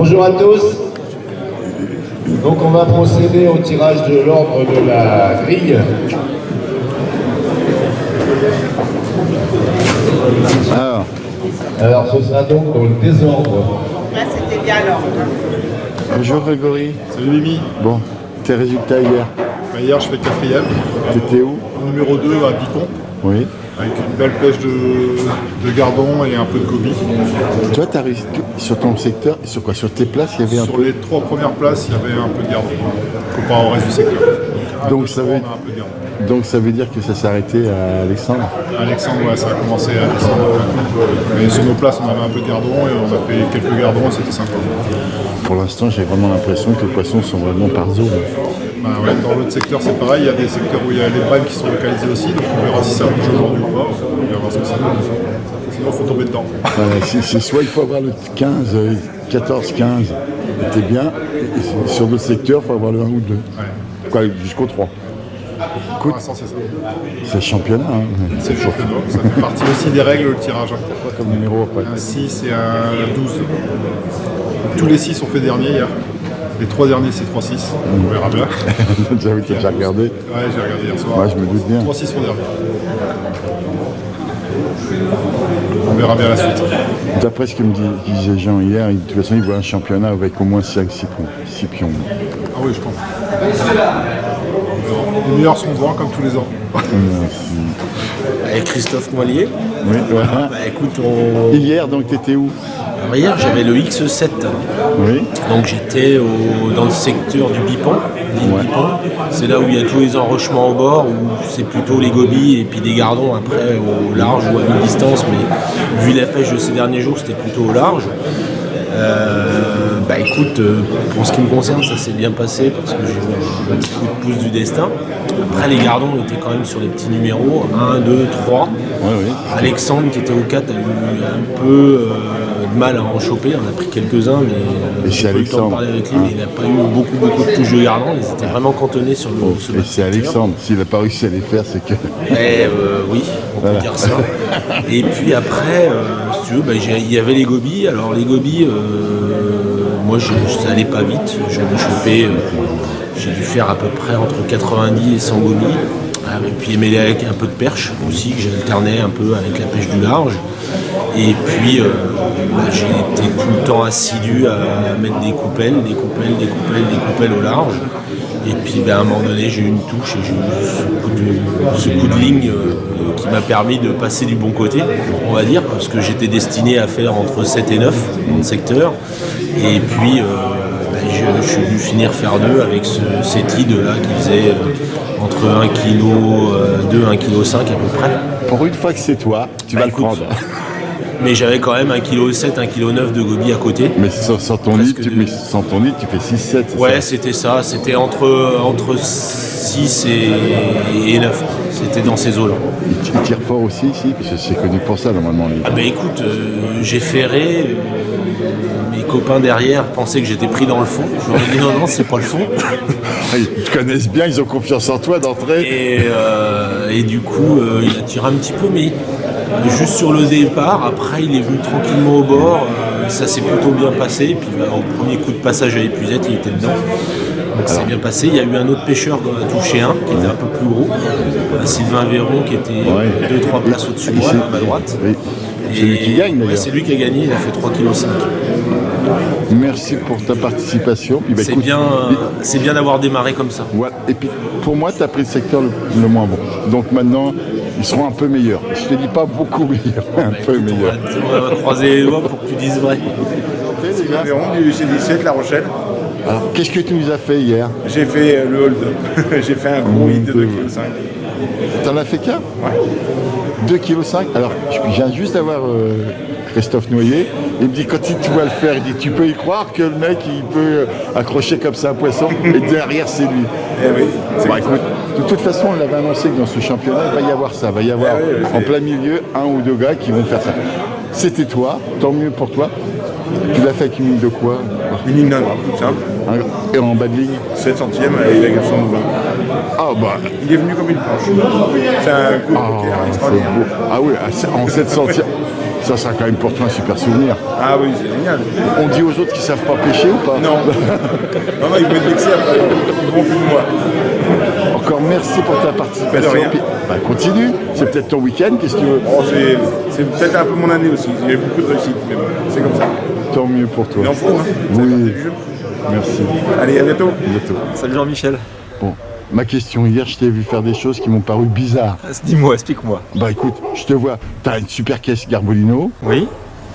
Bonjour à tous. Donc on va procéder au tirage de l'ordre de la grille. Alors ce sera donc dans le désordre. Là c'était bien l'ordre. Bonjour Grégory. Salut Mimi. Bon, tes résultats hier? Hier je fais 4ème. T'étais où? Numéro 2 à Bicon. Oui. Avec une belle pêche de gardon et un peu de goby. Toi, t'as réussi sur ton secteur, sur quoi? Sur tes places, il y avait un Sur peu. les 3 premières places, il y avait un peu de gardon comparé au reste du secteur. Donc ça veut- on a un peu de gardon. Donc ça veut dire que ça s'est arrêté à Alexandre? Alexandre, ouais, ça a commencé à descendre. Mais sur nos places, on avait un peu de gardon et on a fait quelques gardons et c'était sympa. Pour l'instant, j'ai vraiment l'impression que les poissons sont vraiment par zone. Bah ouais, dans l'autre secteur, c'est pareil. Il y a des secteurs où il y a les brèmes qui sont localisés aussi. Donc on verra si ça bouge aujourd'hui ou pas. On verra ce que ça donne. Sinon, il faut tomber dedans. Voilà, c'est soit il faut avoir le 15, 14, 15, t'es bien. Et sur d'autres secteurs, il faut avoir le 1 ou 2. Ouais. Quoi, jusqu'au 3. Pour l'instant, c'est ça. C'est le championnat. Hein. C'est le championnat. Ça fait partie aussi des règles, le tirage. Quoi comme numéro après? Un 6 et un 12. Tous les 6 ont fait dernier hier. Les 3 derniers, c'est 3-6. On verra bien. J'avoue que t'as déjà regardé. Ouais, j'ai regardé hier soir. Ouais, je me doute bien. 3-6 font dernier. On verra bien la suite. D'après ce que me disait Jean hier, de toute façon, il voit un championnat avec au moins 5-6 pions. Ah oui, je pense. Les meilleurs sont devant, comme tous les ans. Avec Christophe Moilier. Oui, voilà. Bah écoute, on... Hier, donc, t'étais où? Alors, hier j'avais le X7. Oui. Donc j'étais dans le secteur du Bipon, l'île Ouais. Bipon. C'est là où il y a tous les enrochements au bord, où c'est plutôt les gobies et puis des gardons après au large ou à mi-distance. Mais vu la pêche de ces derniers jours, c'était plutôt au large. Bah écoute, pour ce qui me concerne, ça s'est bien passé parce que j'ai eu un petit coup de pouce du destin. Après, les gardons étaient quand même sur les petits numéros 1, 2, 3. Oui. Alexandre, qui était au 4, a eu un peu de mal à en choper. On a pris quelques-uns, mais Et j'ai c'est pas eu le temps de Alexandre. parler avec lui. Mais il n'a pas eu beaucoup de touches de gardons. Ils étaient vraiment cantonnés sur le Et c'est secteur. Alexandre. S'il n'a pas réussi à les faire, c'est que. Mais, oui, on peut dire ça. Et puis après, si tu veux, bah, il y avait les gobies. Alors les gobies, moi ça allait pas vite. J'en ai chopé, j'ai dû faire à peu près entre 90 et 100 gobies. Et puis mêlé avec un peu de perche aussi, que j'ai alterné un peu avec la pêche du large. Et puis j'ai été tout le temps assidu à mettre des coupelles au large. Et puis à un moment donné, j'ai eu une touche et j'ai eu ce coup de ligne qui m'a permis de passer du bon côté, on va dire, parce que j'étais destiné à faire entre 7 et 9 dans le secteur. Et puis je suis venu finir faire 2 avec cet id là qui faisait entre 1 kg 2 1 kg 5 à peu près. Pour une fois que c'est toi, tu vas le écoute, prendre. Mais j'avais quand même 1 kg 7, 1 kg 9 de gobies à côté. Mais sans ton Presque lit, deux. sans ton lit, tu fais 6-7. Ouais, c'était ça. C'était entre 6 et 9. C'était dans ces eaux-là. Il tire fort aussi ici, parce que c'est connu pour ça normalement. Lui. Ah ben écoute, j'ai ferré. Mes copains derrière pensaient que j'étais pris dans le fond. Je leur ai dit non, c'est pas le fond. Ils te connaissent bien, ils ont confiance en toi d'entrée. Et du coup, il a tiré un petit peu, mais juste sur le départ. Après, il est venu tranquillement au bord. Ça s'est plutôt bien passé. Et puis au premier coup de passage à l'épuisette, il était dedans. Donc ça s'est bien passé. Il y a eu un autre pêcheur qui en a touché un, qui était un peu plus gros. Sylvain Véron, qui était 2-3 places au-dessus de moi, à ma droite. Oui. C'est lui qui gagne d'ailleurs. C'est lui qui a gagné, il a fait 3,5 kg. Merci pour ta participation. Puis, bah, C'est écoute, bien d'avoir démarré comme ça. ouais. Et puis pour moi, tu as pris le secteur le moins bon. Donc maintenant, ils seront un peu meilleurs. Je te dis pas beaucoup meilleurs, un peu meilleurs. On va croiser les doigts pour que tu dises vrai. Véron du C17 La Rochelle. Alors, qu'est-ce que tu nous as fait hier? J'ai fait le hold. J'ai fait un gros hit de 2,5 kg. T'en as fait qu'un? Ouais. 2,5 kg. Alors, je viens juste d'avoir Christophe Noyer. Il me dit, quand tu vas le faire, il dit, tu peux y croire que le mec, il peut accrocher comme ça un poisson et derrière, c'est lui. Eh oui. Bah, écoute, de toute façon, on l'avait annoncé que dans ce championnat, il va y avoir ça. Il va y avoir en plein milieu un ou deux gars qui vont faire ça. C'était toi, tant mieux pour toi. Tu l'as fait avec une ligne de quoi? Minimum d'un gramme, tout simple. Et en bas de ligne? 7 centièmes avec la garçon de 20. Ah bah, Il est venu comme une planche. C'est un coup de poker c'est extraordinaire. beau. Ah oui, en 7 centièmes. ça sera quand même pour toi un super souvenir. Ah oui, c'est génial. On dit aux autres qu'ils savent pas pêcher ou pas? Non. Non, ils vont être vexés après. Ils vont plus de moi. Encore merci pour ta participation. De rien. Puis, continue, c'est peut-être ton week-end, qu'est-ce que tu veux? Oh, c'est peut-être un peu mon année aussi. J'ai eu beaucoup de réussite, mais bon, c'est comme ça. Tant mieux pour toi. Il en faut, hein. Oui, merci. Allez, à bientôt. À bientôt. Salut Jean-Michel. Bon, ma question, hier, je t'ai vu faire des choses qui m'ont paru bizarres. Dis-moi, explique-moi. Bah écoute, je te vois, t'as une super caisse Garbolino, Oui.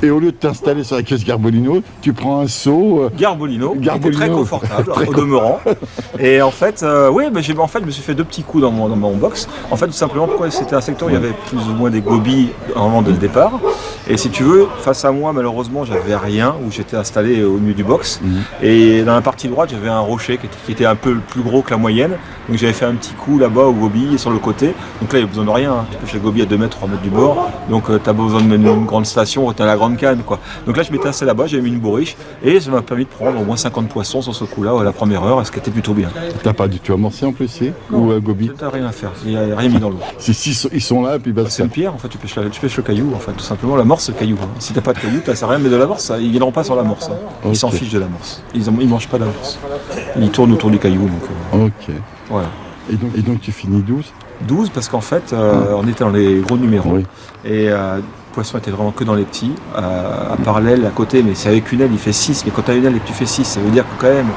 et au lieu de t'installer sur la caisse Garbolino, tu prends un seau. Garbolino, qui était Garbolino. très confortable Très au demeurant. Et en fait, oui, je me suis fait 2 petits coups dans mon box. En fait, tout simplement, pourquoi c'était un secteur où il y avait plus ou moins des gobies normalement dès le départ. Et si tu veux, face à moi, malheureusement, j'avais rien, où j'étais installé au milieu du box. Et dans la partie droite, j'avais un rocher qui était un peu plus gros que la moyenne. Donc j'avais fait un petit coup là-bas au gobi et sur le côté. Donc là, il n'y a besoin de rien. Tu pêches le gobi à 2 mètres, 3 mètres du bord. Donc tu n'as pas besoin de mettre une grande station, tu as la grande canne, quoi. Donc là, je m'étais assis là-bas, j'avais mis une bourriche et ça m'a permis de prendre au moins 50 poissons sur ce coup-là à la première heure, ce qui était plutôt bien. T'as pas du tout amorcé en plus, si? Ou gobi? Tu n'as rien à faire, il n'y a rien mis dans l'eau. Ils sont là, puis C'est une pierre, en fait, tu pêches le caillou, en fait, tout simplement. L'amorce, c'est le caillou. Hein. Si t'as pas de caillou, ça sert à rien, mais de l'amorce, ils ne viendront pas sur l'amorce. Hein. Ils s'en fichent de l'amorce. Ils ne mangent pas d'amorce. Ils tournent autour du caillou. Donc, Ok. voilà. Et donc tu finis 12? 12 parce qu'en fait, on était dans les gros numéros. Oui. Et le poisson était vraiment que dans les petits. À parallèle, à côté, mais c'est avec une aile, il fait 6. Mais quand tu as une aile et que tu fais 6, ça veut dire que quand même,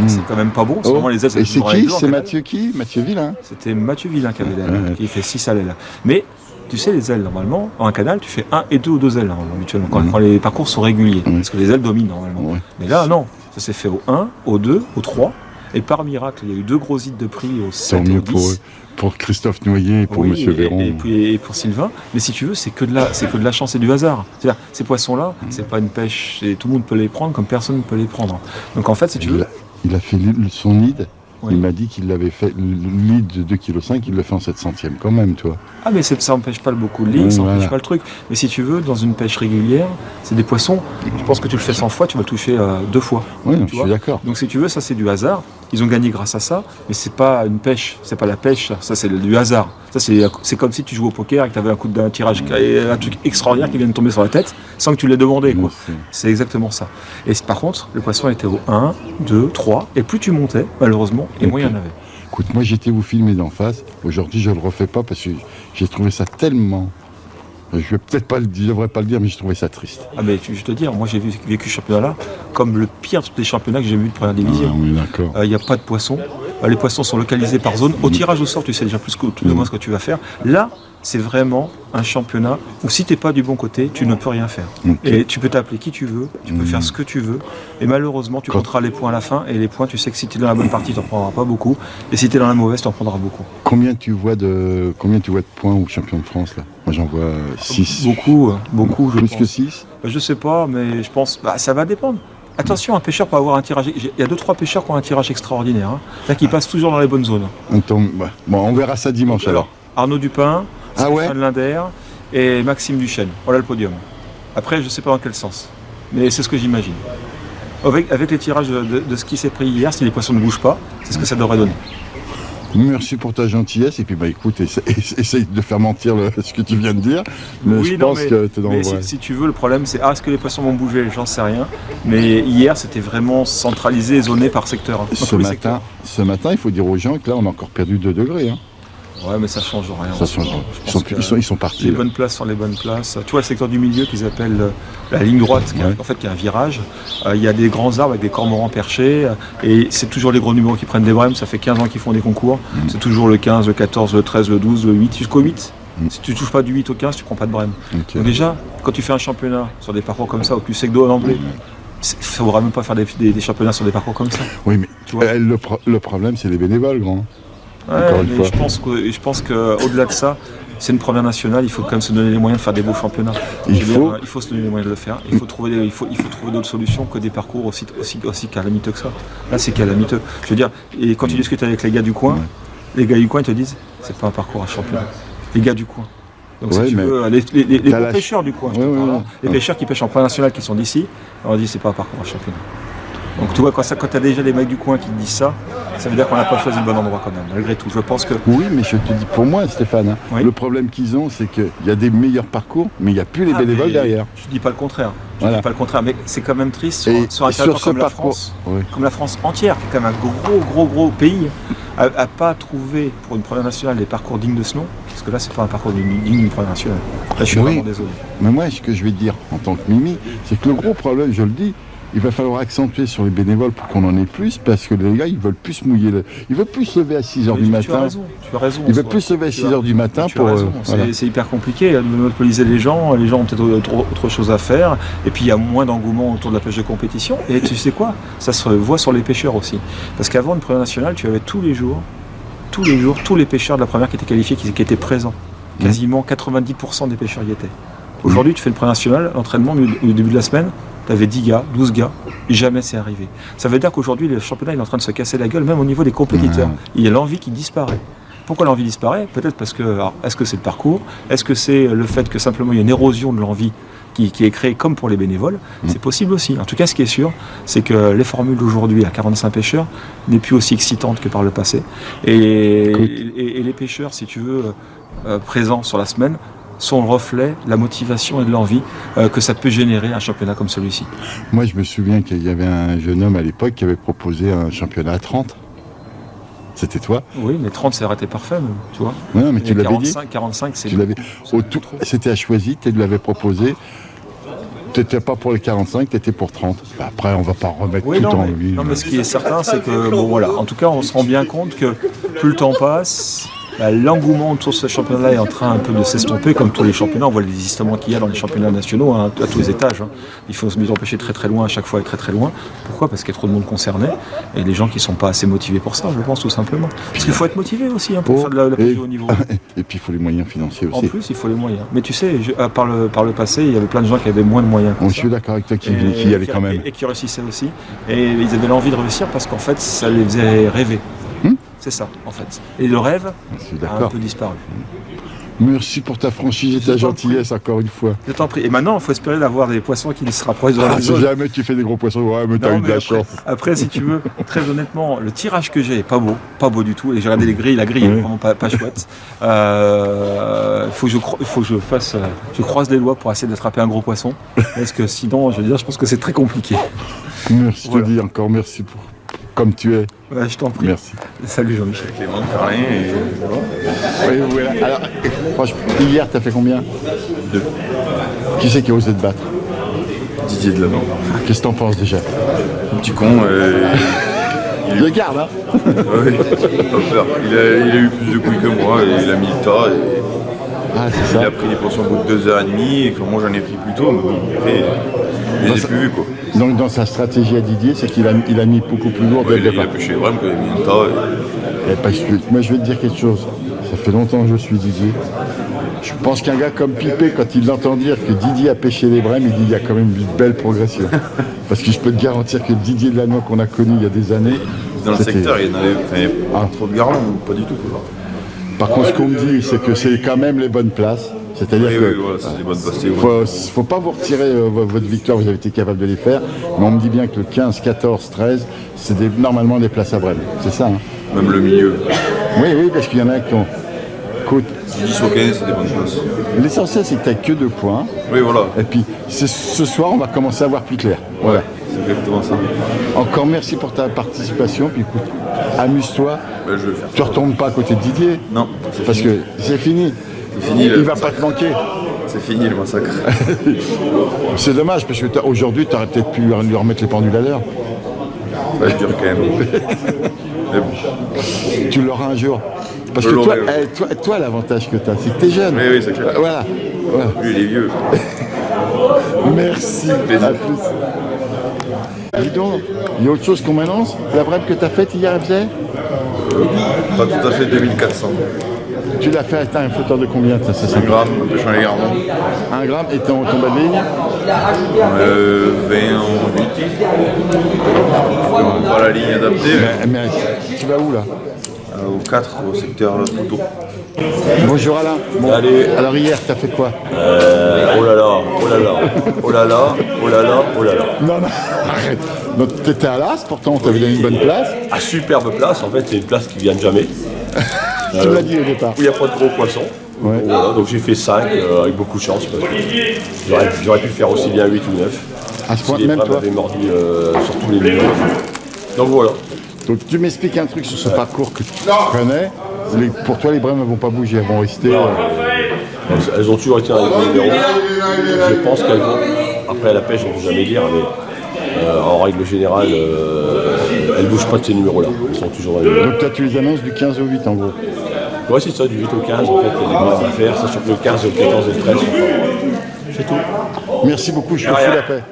c'est quand même pas bon. C'est vraiment les ailes, Et c'est toujours qui? avec C'est l'eau, Mathieu qui? Mathieu Villain? C'était Mathieu Villain qui avait l'aile, qui fait 6 à l'aile. Mais tu sais, les ailes, normalement, en un canal, tu fais 1 et 2 ou 2 ailes, normalement, habituellement, quand les parcours sont réguliers. Parce que les ailes dominent, normalement. Mais là, non. Ça s'est fait au 1, au 2, au 3. Et par miracle, il y a eu 2 gros hits de prix au 7 Tant et mieux au 10. pour Christophe Noyer et pour Oui, Monsieur Véron. Et pour Sylvain. Mais si tu veux, c'est que de la chance et du hasard. C'est-à-dire, ces poissons-là, c'est pas une pêche, et tout le monde peut les prendre comme personne ne peut les prendre. Donc en fait, si tu veux... Il a fait son lead. Oui. Il m'a dit qu'il l'avait fait, le lead de 2,5 kg, il le fait en 700e quand même, toi. Ah mais ça n'empêche pas le beaucoup de ligne, ça n'empêche pas le truc. Mais si tu veux, dans une pêche régulière, c'est des poissons, je pense que tu le fais 100 fois, tu vas le toucher 2 fois. Oui, tu je vois. suis d'accord. Donc si tu veux, ça c'est du hasard. Ils ont gagné grâce à ça, mais c'est pas une pêche, c'est pas la pêche, ça c'est du hasard. Ça c'est comme si tu jouais au poker et que tu avais un coup d'un tirage, un truc extraordinaire qui vient de tomber sur la tête sans que tu l'aies demandé, quoi. C'est exactement ça. Et par contre, le poisson était au 1, 2, 3, et plus tu montais, malheureusement, et moins il y en avait. Écoute, moi j'étais vous filmer d'en face. Aujourd'hui, je le refais pas parce que j'ai trouvé ça tellement. Je vais peut-être pas je devrais pas le dire, mais j'ai trouvé ça triste. Ah mais je te dis, moi j'ai vécu ce championnat-là comme le pire des championnats que j'ai vu de première division. Oui, d'accord. Il n'y a pas de poissons. Les poissons sont localisés par zone. Au tirage au sort, tu sais déjà plus que tout de moins ce que tu vas faire. Là, c'est vraiment un championnat où si tu n'es pas du bon côté, tu ne peux rien faire. Et tu peux t'appeler qui tu veux, tu peux faire ce que tu veux. Et malheureusement, tu compteras les points à la fin. Et les points, tu sais que si tu es dans la bonne partie, tu n'en prendras pas beaucoup. Et si tu es dans la mauvaise, tu en prendras beaucoup. Combien tu vois de points au champion de France là? Moi j'en vois 6. Beaucoup, je Plus pense. que 6? Je sais pas, mais je pense ça va dépendre. Attention, un pêcheur peut avoir un tirage. Il y a 2-3 pêcheurs qui ont un tirage extraordinaire. Hein. Là, qui passent toujours dans les bonnes zones. Bon, on verra ça dimanche alors. Arnaud Dupin, Ah ouais? Stéphane Linder et Maxime Duchesne. Voilà le podium. Après, je sais pas dans quel sens. Mais c'est ce que j'imagine. Avec les tirages de ce qui s'est pris hier, si les poissons ne bougent pas, c'est ce que ça devrait donner. Merci pour ta gentillesse et puis écoute, essaye de faire mentir ce que tu viens de dire, mais je pense que tu es dans le vrai. Si tu veux, le problème c'est est-ce que les poissons vont bouger? J'en sais rien. Mais hier c'était vraiment centralisé et zoné par secteur. Ce matin, il faut dire aux gens que là on a encore perdu 2 degrés. Hein. Ouais, mais ça change rien. Ça change rien. Ils sont partis. Les bonnes places sont les bonnes places. Tu vois le secteur du milieu qu'ils appellent la ligne droite, qui est un virage. Il y a des grands arbres avec des cormorans perchés. Et c'est toujours les gros numéros qui prennent des brèmes. Ça fait 15 ans qu'ils font des concours. C'est toujours le 15, le 14, le 13, le 12, le 8, jusqu'au 8. Si tu ne touches pas du 8 au 15, tu ne prends pas de brème. Donc déjà, quand tu fais un championnat sur des parcours comme ça, au cul-sec d'eau en anglais, ça ne faudra même pas faire des championnats sur des parcours comme ça. Oui, mais le problème, c'est les bénévoles, grand. Ouais, mais je pense qu'au-delà de ça, c'est une première nationale, il faut quand même se donner les moyens de faire des beaux championnats. Il faut se donner les moyens de le faire. Il faut trouver d'autres solutions que des parcours aussi calamiteux que ça. Là, c'est calamiteux. Je veux dire, et quand tu discutes avec les gars du coin, ils te disent, c'est pas un parcours à championnat. Les gars du coin. Donc si tu veux, les bons pêcheurs du coin, les pêcheurs qui pêchent en point national qui sont d'ici, on leur dit c'est pas un parcours à championnat. Donc tu vois, quand tu as déjà les mecs du coin qui te disent ça, ça veut dire qu'on n'a pas choisi le bon endroit quand même, malgré tout. Je pense que... Oui, mais je te dis pour moi, Stéphane, Oui. le problème qu'ils ont, c'est qu'il y a des meilleurs parcours, mais il n'y a plus les bénévoles mais derrière. Je dis pas le contraire. Voilà. Dis pas le contraire, mais c'est quand même triste sur, Et sur un sur territoire ce comme la parcours, France, oui. comme la France entière, qui est quand même un gros pays, à pas trouver pour une première nationale des parcours dignes de ce nom, parce que là c'est pas un parcours digne d'une première nationale. Là je suis Oui. vraiment désolé. Mais moi, ce que je vais te dire en tant que Mimi, c'est que le gros problème, je le dis, il va falloir accentuer sur les bénévoles pour qu'on en ait plus, parce que les gars, ils veulent plus se mouiller. Ils veulent plus se lever à 6h du Tu matin. as raison. Ils veulent plus se lever à 6h du matin Tu pour... as raison. voilà. C'est hyper compliqué de monopoliser les gens ont peut-être autre chose à faire, et puis il y a moins d'engouement autour de la pêche de compétition, et tu sais quoi, ça se voit sur les pêcheurs aussi. Parce qu'avant une première nationale, tu avais tous les jours, tous les pêcheurs de la première qui étaient qualifiés, qui étaient présents. Quasiment 90% des pêcheurs y étaient. Aujourd'hui, tu fais une première nationale, l'entraînement au début de la semaine, tu avais 10 gars, 12 gars, et jamais c'est arrivé. Ça veut dire qu'aujourd'hui, le championnat il est en train de se casser la gueule, même au niveau des compétiteurs. Il y a l'envie qui disparaît. Pourquoi l'envie disparaît? Peut-être parce que, alors, est-ce que c'est le parcours? Est-ce que c'est le fait que simplement il y a une érosion de l'envie qui est créée comme pour les bénévoles? C'est possible aussi. En tout cas, ce qui est sûr, c'est que les formules d'aujourd'hui à 45 pêcheurs n'est plus aussi excitante que par le passé. Et les pêcheurs, si tu veux, présents sur la semaine, sont le reflet de la motivation et de l'envie que ça peut générer un championnat comme celui-ci. Moi, je me souviens qu'il y avait un jeune homme à l'époque qui avait proposé un championnat à 30. C'était toi? Oui, mais 30, c'est arrêté parfait, même, tu vois. Non, mais tu l'avais dit. 45, c'est... Tu l'avais... C'était à Choisy, tu l'avais proposé. Tu n'étais pas pour les 45, tu étais pour 30. Bah, après, on va pas remettre Oui, tout non, en mais, lui. non, mais ce qui est certain, c'est que, bon, voilà, en tout cas, on se rend bien compte que plus le temps passe, l'engouement autour de ce championnat-là est en train un peu de s'estomper, comme tous les championnats. On voit les désistements qu'il y a dans les championnats nationaux, hein, à tous les étages. Il faut se mettre empêcher très très loin à chaque fois et très très loin. Pourquoi? Parce qu'il y a trop de monde concerné et les gens qui ne sont pas assez motivés pour ça, je pense, tout simplement. Parce qu'il faut être motivé aussi pour faire de la pêche de haut niveau. Et puis il faut les moyens financiers En aussi. plus, il faut les moyens. Mais tu sais, par le passé, il y avait plein de gens qui avaient moins de moyens. Je suis d'accord avec toi qui y allait quand même. Et qui réussissaient aussi. Et ils avaient l'envie de réussir parce qu'en fait, ça les faisait rêver. C'est ça, en fait. Et le rêve a un peu disparu. Merci pour ta franchise et ta gentillesse, encore une fois. Je t'en prie. Et maintenant, il faut espérer d'avoir des poissons qui se rapprochent de la Si zone. jamais tu fais des gros poissons, ouais, mais t'as eu de la chance. Après, si tu veux, très honnêtement, le tirage que j'ai est pas beau du tout. Et j'ai regardé les grilles, la grille est vraiment pas chouette. Faut que je croise les doigts pour essayer d'attraper un gros poisson. Parce que sinon, je pense que c'est très compliqué. Merci, Voilà. je te dis encore merci pour comme tu es. Ouais, je t'en prie. Merci. Salut Jean-Michel. Clément de Carlin et Oui, voilà. Alors, franchement, hier, t'as fait combien? 2. Qui c'est qui a osé te battre? Didier Delannoy. Qu'est-ce que t'en penses déjà? Un petit con. Je le garde, hein? Ouais, pas peur. Il a eu plus de couilles que moi et il a mis le tas. Ah, c'est Il ça. a pris des poissons au bout de 2h30 et que moi j'en ai pris plus tôt. Mais bon, après, je les ai plus vus quoi. Donc, dans sa stratégie à Didier, c'est qu'il a mis beaucoup plus lourd dès le Il a départ. pêché vraiment qu'il a mis le tas. Et parce que, moi, je vais te dire quelque chose. Ça fait longtemps que je suis Didier. Je pense qu'un gars comme Pipé, quand il entend dire que Didier a pêché les brèmes, il dit il y a quand même une belle progression. Parce que je peux te garantir que Didier Delannoy qu'on a connu il y a des années. Dans le c'était- secteur, il y en avait pas trop de garlands, pas du tout. Quoi. Par contre, ce qu'on me dit, c'est que c'est quand même les bonnes places. C'est-à-dire Oui, que oui, voilà, c'est des bonnes passes. faut pas vous retirer votre victoire, vous avez été capable de les faire. Mais on me dit bien que le 15, 14, 13, c'est normalement des places à brèmes. C'est ça, hein? Même le milieu. Oui, parce qu'il y en a qui ont... Écoute, 10 au 15, c'est des bonnes places. l'essentiel, c'est que tu n'as que 2 points. Oui, voilà. Et puis, ce soir, on va commencer à voir plus clair. Voilà. C'est exactement ça. Encore merci pour ta participation. Puis écoute, amuse-toi. Ben, je vais le faire. Tu ne retournes pas à côté de Didier. Non, c'est Parce fini. que c'est fini. C'est fini, Il le va pas massacre. te manquer. C'est fini le massacre. C'est dommage parce que aujourd'hui, tu aurais peut-être pu lui remettre les pendules à l'heure. Ça va durer quand même. Mais bon. Tu l'auras un jour. Parce Je que toi, l'aurai, toi l'avantage que tu as, c'est que tu es jeune. Oui, c'est clair. Voilà. Lui, il est vieux. Merci. Plaisir. À plus. Dis donc, il y a autre chose qu'on m'annonce? La brève que tu as faite hier, elle faisait? Pas tout à fait 2400. Tu l'as fait à un flotteur de combien? Ça, 100 grammes, en pêchant les garmons. 1 gramme et ton bas de ligne? 20 en 8. Pas la ligne adaptée. Mais tu vas où là? Au 4, au secteur photo. Bonjour Alain. Bon, Salut. alors hier, t'as fait quoi? Oh là là, oh là là, oh là là, oh là là, oh là là. Non, arrête. Donc t'étais à l'As, pourtant on t'avait donné une bonne place. Ah, superbe place, en fait, c'est une place qui vient de jamais. Tu me l'as dit au départ. Où il n'y a pas de gros poissons. Ouais. Donc, voilà, donc j'ai fait 5 avec beaucoup de chance. Parce que j'aurais pu faire aussi bien 8 ou 9. À ce point, Si les même bras toi. m'avaient mordu sur tous les numéros. Donc voilà. Donc tu m'expliques un truc sur ce parcours que tu connais. Pour toi, les brins ne vont pas bouger, elles vont rester. Elles ont toujours été un numéro. Je pense qu'elles vont. Après, à la pêche, on ne peut jamais dire, mais en règle générale, elles ne bougent pas de ces numéros-là. Elles sont toujours dans les numéros. Donc toi, tu les annonces du 15 au 8 en gros. Ouais, c'est ça, du 8 au 15, en fait, il y a des brins à faire. C'est surtout le 15, le 14 et le 13. C'est tout. Merci beaucoup, je te fous la paix.